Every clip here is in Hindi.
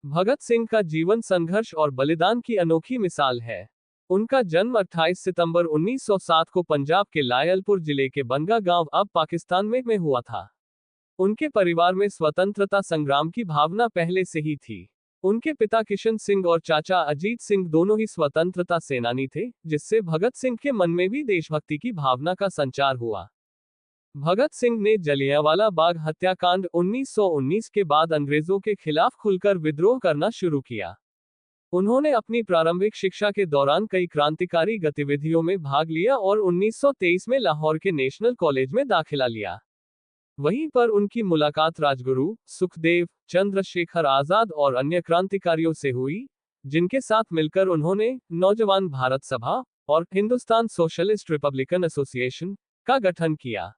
भगत सिंह का जीवन संघर्ष और बलिदान की अनोखी मिसाल है। उनका जन्म 28 सितंबर 1907 को पंजाब के लायलपुर जिले के बनगा गांव अब पाकिस्तान में हुआ था। उनके परिवार में स्वतंत्रता संग्राम की भावना पहले से ही थी। उनके पिता किशन सिंह और चाचा अजीत सिंह दोनों ही स्वतंत्रता सेनानी थे, जिससे भगत सिंह के मन में भी देशभक्ति की भावना का संचार हुआ। भगत सिंह ने जलियांवाला बाग हत्याकांड 1919 के बाद अंग्रेजों के खिलाफ खुलकर विद्रोह करना शुरू किया। उन्होंने अपनी प्रारंभिक शिक्षा के दौरान कई क्रांतिकारी गतिविधियों में भाग लिया और 1923 में लाहौर के नेशनल कॉलेज में दाखिला लिया। वहीं पर उनकी मुलाकात राजगुरु, सुखदेव, चंद्रशेखर आजाद और अन्य क्रांतिकारियों से हुई, जिनके साथ मिलकर उन्होंने नौजवान भारत सभा और हिंदुस्तान सोशलिस्ट रिपब्लिकन एसोसिएशन का गठन किया।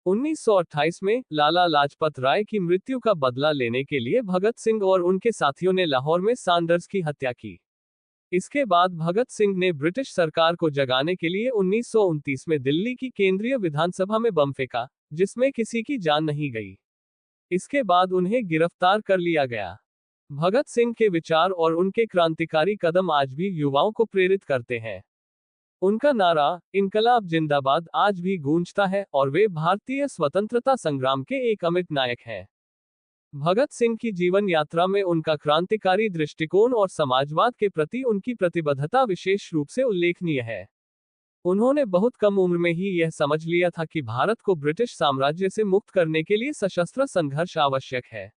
1928 में लाला लाजपत राय की मृत्यु का बदला लेने के लिए भगत सिंह और उनके साथियों ने लाहौर में सैंडर्स की हत्या की। इसके बाद भगत सिंह ने ब्रिटिश सरकार को जगाने के लिए 1929 में दिल्ली की केंद्रीय विधानसभा में बम फेंका, जिसमें किसी की जान नहीं गई। इसके बाद उन्हें गिरफ्तार कर लिया गया। भगत सिंह के विचार और उनके क्रांतिकारी कदम आज भी युवाओं को प्रेरित करते हैं। उनका नारा इनकलाब जिंदाबाद आज भी गूंजता है और वे भारतीय स्वतंत्रता संग्राम के एक अमिट नायक हैं। भगत सिंह की जीवन यात्रा में उनका क्रांतिकारी दृष्टिकोण और समाजवाद के प्रति उनकी प्रतिबद्धता विशेष रूप से उल्लेखनीय है। उन्होंने बहुत कम उम्र में ही यह समझ लिया था कि भारत को ब्रिटिश साम्राज्य से मुक्त करने के लिए सशस्त्र संघर्ष आवश्यक है।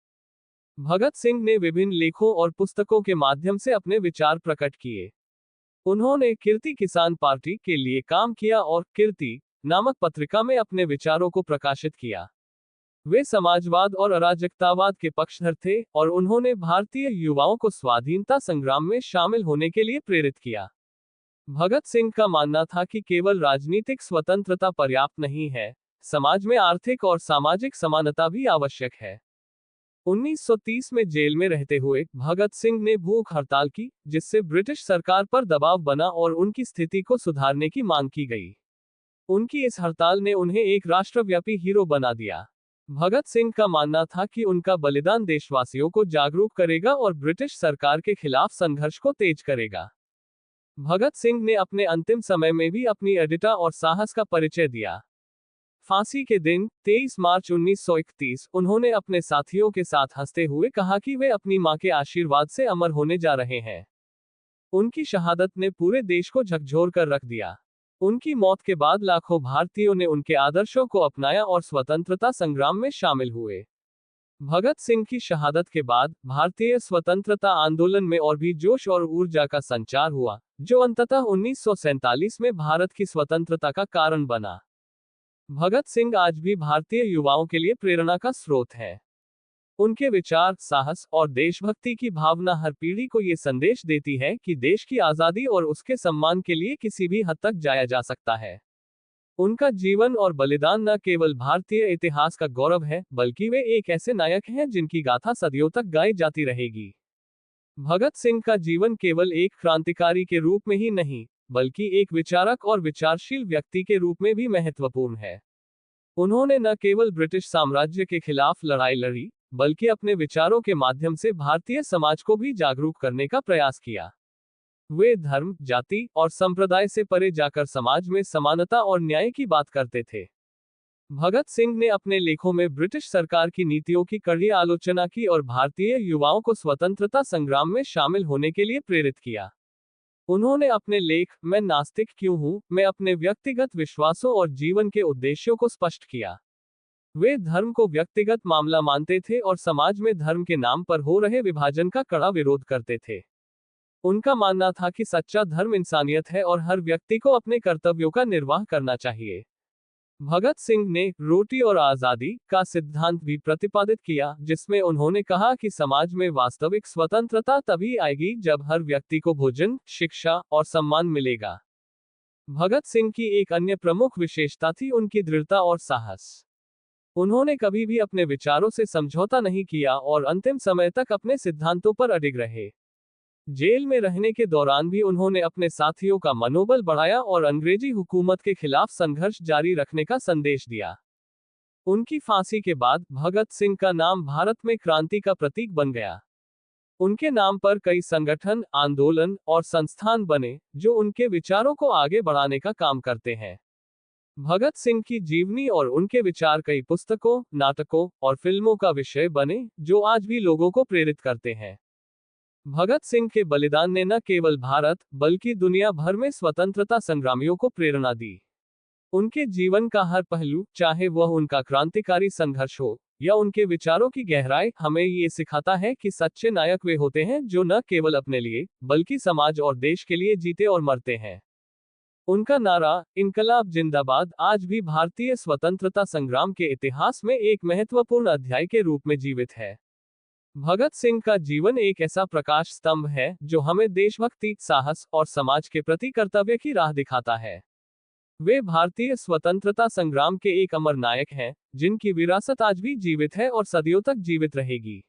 भगत सिंह ने विभिन्न लेखों और पुस्तकों के माध्यम से अपने विचार प्रकट किए। उन्होंने कीर्ति किसान पार्टी के लिए काम किया और कीर्ति नामक पत्रिका में अपने विचारों को प्रकाशित किया। वे समाजवाद और अराजकतावाद के पक्षधर थे और उन्होंने भारतीय युवाओं को स्वाधीनता संग्राम में शामिल होने के लिए प्रेरित किया। भगत सिंह का मानना था कि केवल राजनीतिक स्वतंत्रता पर्याप्त नहीं है, समाज में आर्थिक और सामाजिक समानता भी आवश्यक है। 1930 में जेल में रहते हुए भगत सिंह ने भूख हड़ताल की, जिससे ब्रिटिश सरकार पर दबाव बना और उनकी स्थिति को सुधारने की मांग की गई। उनकी इस हड़ताल ने उन्हें एक राष्ट्रव्यापी हीरो बना दिया। भगत सिंह का मानना था कि उनका बलिदान देशवासियों को जागरूक करेगा और ब्रिटिश सरकार के खिलाफ संघर्ष को तेज करेगा। भगत सिंह ने अपने अंतिम समय में भी अपनी अडिगता और साहस का परिचय दिया। फांसी के दिन 23 मार्च 1931 उन्होंने अपने साथियों के साथ हंसते हुए कहा कि वे अपनी मां के आशीर्वाद से अमर होने जा रहे हैं। उनकी शहादत ने पूरे देश को झकझोर कर रख दिया। उनकी मौत के बाद लाखों भारतीयों ने उनके आदर्शों को अपनाया और स्वतंत्रता संग्राम में शामिल हुए। भगत सिंह की शहादत के बाद भारतीय स्वतंत्रता आंदोलन में और भी जोश और ऊर्जा का संचार हुआ, जो अंततः 1947 में भारत की स्वतंत्रता का कारण बना। भगत सिंह आज भी भारतीय युवाओं के लिए प्रेरणा का स्रोत है। उनके विचार, साहस और देशभक्ति की भावना हर पीढ़ी को ये संदेश देती है कि देश की आजादी और उसके सम्मान के लिए किसी भी हद तक जाया जा सकता है। उनका जीवन और बलिदान न केवल भारतीय इतिहास का गौरव है, बल्कि वे एक ऐसे नायक हैं जिनकी गाथा सदियों तक गाई जाती रहेगी। भगत सिंह का जीवन केवल एक क्रांतिकारी के रूप में ही नहीं, बल्कि एक विचारक और विचारशील व्यक्ति के रूप में भी महत्वपूर्ण है। उन्होंने न केवल ब्रिटिश साम्राज्य के खिलाफ लड़ाई लड़ी, बल्कि अपने विचारों के माध्यम से भारतीय समाज को भी जागरूक करने का प्रयास किया। वे धर्म, जाति और संप्रदाय से परे जाकर समाज में समानता और न्याय की बात करते थे। भगत सिंह ने अपने लेखों में ब्रिटिश सरकार की नीतियों की कड़ी आलोचना की और भारतीय युवाओं को स्वतंत्रता संग्राम में शामिल होने के लिए प्रेरित किया। उन्होंने अपने लेख मैं नास्तिक क्यों हूं में अपने व्यक्तिगत विश्वासों और जीवन के उद्देश्यों को स्पष्ट किया। वे धर्म को व्यक्तिगत मामला मानते थे और समाज में धर्म के नाम पर हो रहे विभाजन का कड़ा विरोध करते थे। उनका मानना था कि सच्चा धर्म इंसानियत है और हर व्यक्ति को अपने कर्तव्यों का निर्वाह करना चाहिए। भगत सिंह ने रोटी और आजादी का सिद्धांत भी प्रतिपादित किया, जिसमें उन्होंने कहा कि समाज में वास्तविक स्वतंत्रता तभी आएगी जब हर व्यक्ति को भोजन, शिक्षा और सम्मान मिलेगा। भगत सिंह की एक अन्य प्रमुख विशेषता थी उनकी दृढ़ता और साहस। उन्होंने कभी भी अपने विचारों से समझौता नहीं किया और अंतिम समय तक अपने सिद्धांतों पर अडिग रहे। जेल में रहने के दौरान भी उन्होंने अपने साथियों का मनोबल बढ़ाया और अंग्रेजी हुकूमत के खिलाफ संघर्ष जारी रखने का संदेश दिया। उनकी फांसी के बाद भगत सिंह का नाम भारत में क्रांति का प्रतीक बन गया। उनके नाम पर कई संगठन, आंदोलन और संस्थान बने, जो उनके विचारों को आगे बढ़ाने का काम करते हैं। भगत सिंह की जीवनी और उनके विचार कई पुस्तकों, नाटकों और फिल्मों का विषय बने, जो आज भी लोगों को प्रेरित करते हैं। भगत सिंह के बलिदान ने न केवल भारत, बल्कि दुनिया भर में स्वतंत्रता संग्रामियों को प्रेरणा दी। उनके जीवन का हर पहलू, चाहे वह उनका क्रांतिकारी संघर्ष हो या उनके विचारों की गहराई, हमें ये सिखाता है कि सच्चे नायक वे होते हैं जो न केवल अपने लिए, बल्कि समाज और देश के लिए जीते और मरते हैं। उनका नारा, इनकलाब जिंदाबाद, आज भी भारतीय स्वतंत्रता संग्राम के इतिहास में एक महत्वपूर्ण अध्याय के रूप में जीवित है। भगत सिंह का जीवन एक ऐसा प्रकाश स्तंभ है जो हमें देशभक्ति, साहस और समाज के प्रति कर्तव्य की राह दिखाता है। वे भारतीय स्वतंत्रता संग्राम के एक अमर नायक हैं, जिनकी विरासत आज भी जीवित है और सदियों तक जीवित रहेगी।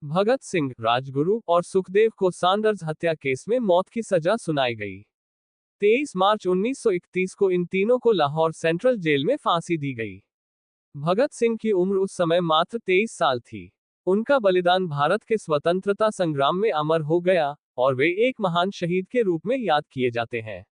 भगत सिंह, राजगुरु और सुखदेव को सैंडर्स हत्या केस में मौत की सजा सुनाई गई। 23 मार्च 1931 को इन तीनों को लाहौर सेंट्रल जेल में फांसी दी गई। भगत सिंह की उम्र उस समय मात्र 23 साल थी। उनका बलिदान भारत के स्वतंत्रता संग्राम में अमर हो गया और वे एक महान शहीद के रूप में याद किए जाते हैं।